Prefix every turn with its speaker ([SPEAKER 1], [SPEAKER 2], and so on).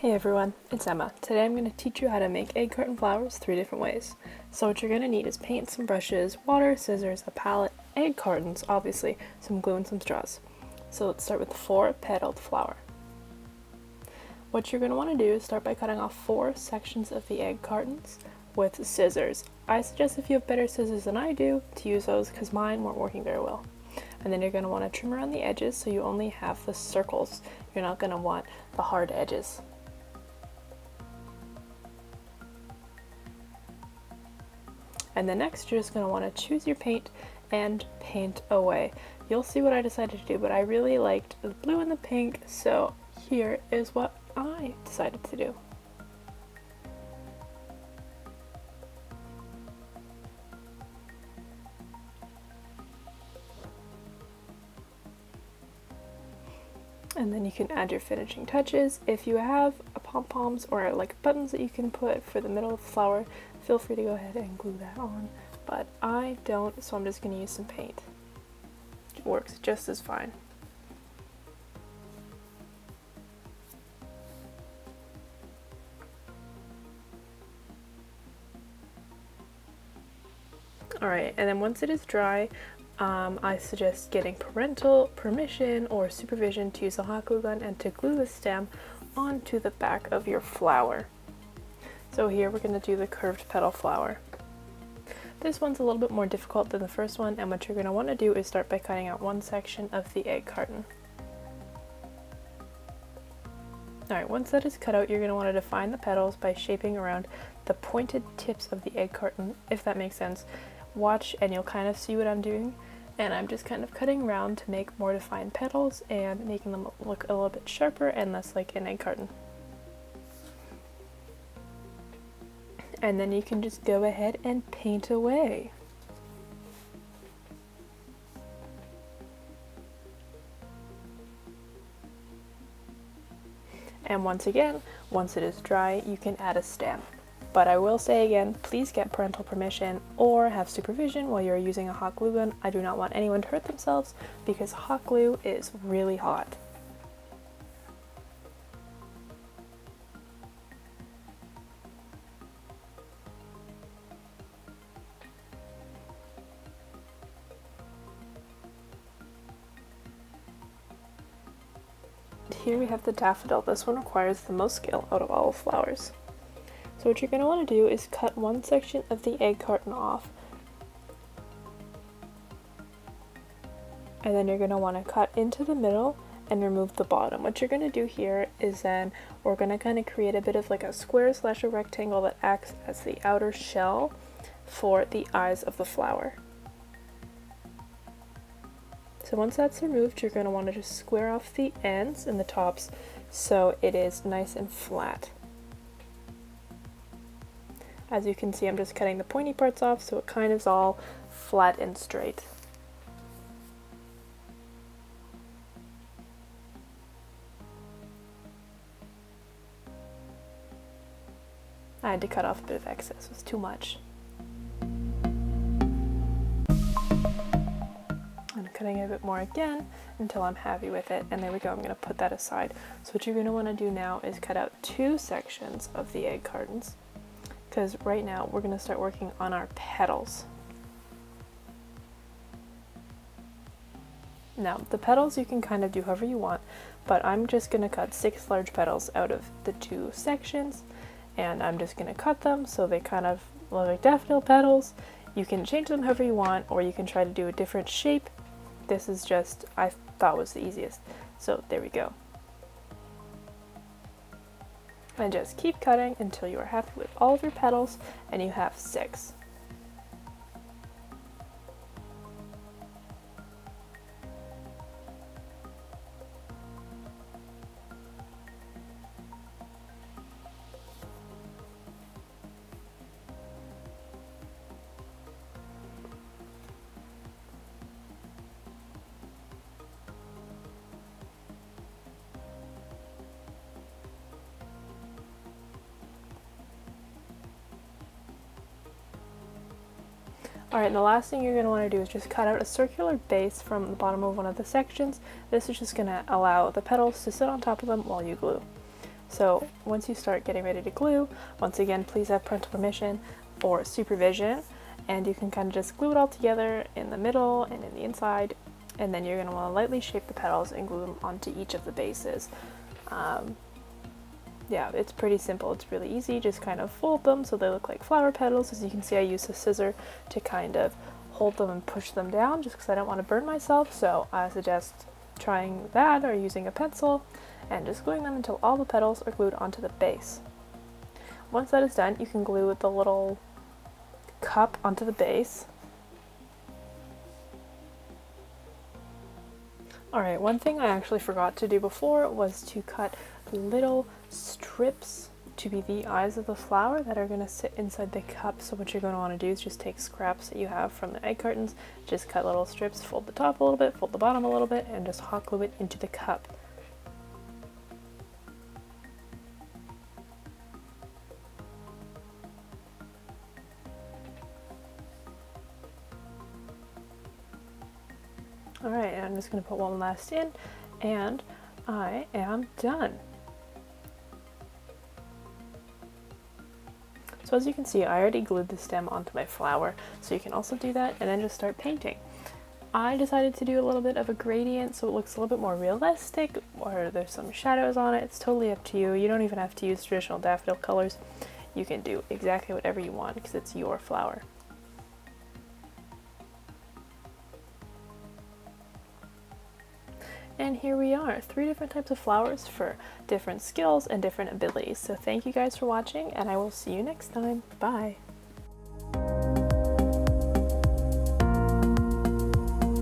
[SPEAKER 1] Hey everyone, it's Emma. Today I'm going to teach you how to make egg carton flowers 3 different ways. So what you're going to need is paint, some brushes, water, scissors, a palette, egg cartons, obviously, some glue and some straws. So let's start with the 4 petaled flower. What you're going to want to do is start by cutting off 4 sections of the egg cartons with scissors. I suggest if you have better scissors than I do to use those because mine weren't working very well. And then you're going to want to trim around the edges so you only have the circles. You're not going to want the hard edges. And then next you're just going to want to choose your paint and paint away. You'll see what I decided to do, but I really liked the blue and the pink, so here is what I decided to do. And then you can add your finishing touches. If you have a pom-poms or like buttons that you can put for the middle of the flower, feel free to go ahead and glue that on. But I don't, so I'm just going to use some paint. It works just as fine. Alright, and then once it is dry, I suggest getting parental permission or supervision to use a hot glue gun and to glue the stem onto the back of your flower. So here we're going to do the curved petal flower. This one's a little bit more difficult than the first one, and what you're going to want to do is start by cutting out one section of the egg carton. Alright, once that is cut out, you're going to want to define the petals by shaping around the pointed tips of the egg carton, if that makes sense. Watch and you'll kind of see what I'm doing, and I'm just kind of cutting around to make more defined petals and making them look a little bit sharper and less like an egg carton. And then you can just go ahead and paint away. And once again, once it is dry, you can add a stem. But I will say again, please get parental permission or have supervision while you're using a hot glue gun. I do not want anyone to hurt themselves because hot glue is really hot. Here we have the daffodil. This one requires the most skill out of all flowers. So what you're going to want to do is cut one section of the egg carton off. And then you're going to want to cut into the middle and remove the bottom. What you're going to do here is then we're going to kind of create a bit of like a square slash a rectangle that acts as the outer shell for the eyes of the flower. So once that's removed, you're going to want to just square off the ends and the tops so it is nice and flat. As you can see, I'm just cutting the pointy parts off so it kind of is all flat and straight. I had to cut off a bit of excess, it was too much. I'm cutting a bit more again until I'm happy with it, and there we go. I'm going to put that aside. So what you're going to want to do now is cut out 2 sections of the egg cartons, because right now we're going to start working on our petals. Now the petals you can kind of do however you want, but I'm just going to cut 6 large petals out of the 2 sections, and I'm just going to cut them so they kind of look like daffodil petals. You can change them however you want, or you can try to do a different shape. This is just, I thought was the easiest. So there we go. And just keep cutting until you are happy with all of your petals and you have 6. Alright, and the last thing you're going to want to do is just cut out a circular base from the bottom of one of the sections. This is just going to allow the petals to sit on top of them while you glue. So So once you start getting ready to glue, once again, please have parental permission or supervision, and you can kind of just glue it all together in the middle and in the inside, and then you're going to want to lightly shape the petals and glue them onto each of the bases. Yeah, it's pretty simple. It's really easy. Just kind of fold them so they look like flower petals. As you can see, I use a scissor to kind of hold them and push them down just because I don't want to burn myself. So I suggest trying that or using a pencil and just gluing them until all the petals are glued onto the base. Once that is done, you can glue the little cup onto the base. Alright, one thing I actually forgot to do before was to cut little strips to be the eyes of the flower that are going to sit inside the cup. So what you're going to want to do is just take scraps that you have from the egg cartons, just cut little strips, fold the top a little bit, fold the bottom a little bit, and just hot glue it into the cup. Alright, and I'm just going to put one last in, and I am done. So as you can see, I already glued the stem onto my flower, so you can also do that and then just start painting. I decided to do a little bit of a gradient so it looks a little bit more realistic, or there's some shadows on it. It's totally up to you. You don't even have to use traditional daffodil colors. You can do exactly whatever you want because it's your flower. And here we are, 3 different types of flowers for different skills and different abilities. So thank you guys for watching, and I will see you next time. Bye!